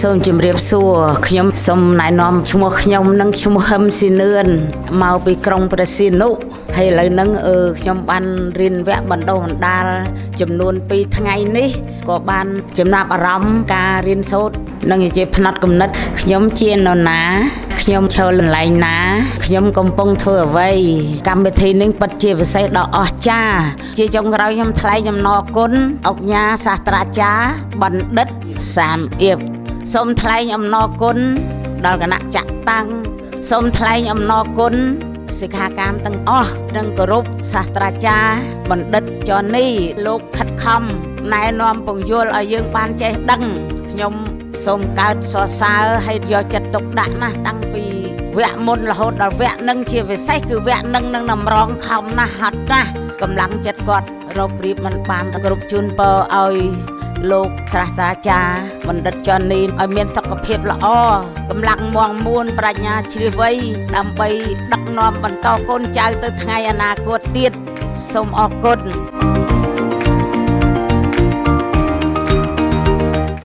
សូមជម្រាបសួរខ្ញុំសូមណែនាំឈ្មោះខ្ញុំនិងឈ្មោះហឹមស៊ីនឿនមកពីក្រុងព្រះសីហនុហើយឥឡូវហ្នឹងខ្ញុំបានរៀនវគ្គបណ្ដុះបណ្ដាលចំនួន2ថ្ងៃនេះក៏បានចំណាប់អារម្មណ៍ការរៀនសូត្រនិងជាផ្នែកគំនិតខ្ញុំជានរណាខ្ញុំឈរកន្លែងណាខ្ញុំកំពុងធ្វើអ្វីកម្មវិធីនេះពិតជាពិសេសដ៏អស្ចារ្យជាចុងក្រោយខ្ញុំថ្លែងអំណរគុណអង្គញាសាស្ត្រាចារ្យបណ្ឌិតសាមអៀបសូមថ្លែងអំណរគុណដល់គណៈចាក់តាំងសូមថ្លែងអំណរគុណសិក្ខាកាមទាំងអស់និងគោរពសាស្ត្រាចារ្យបណ្ឌិតចនីលោកខិតខំណែនាំពង្យល់ឲ្យយើងបានចេះដឹងខ្ញុំសូមកើតសរសើរឲ្យយកចិត្តទុកដាក់ណាស់តាំងពីវគ្គមុនរហូតដល់វគ្គនឹងជាពិសេសគឺវគ្គនឹងតម្រងខំណាស់ហត់ណាស់កម្លាំងចិត្តគាត់រកប្រៀបមិនបានគ្រប់ជូនពរឲ្យលោកសាស្ត្រាចារ្យបណ្ឌិតចនីឲ្យមានសុខភាពល្អកម្លាំងមាំមួនប្រាជ្ញាជ្រាលវៃដើម្បីដឹកនាំបន្តកូនចៅទៅថ្ងៃអនាគតទៀតសូមអរគុណ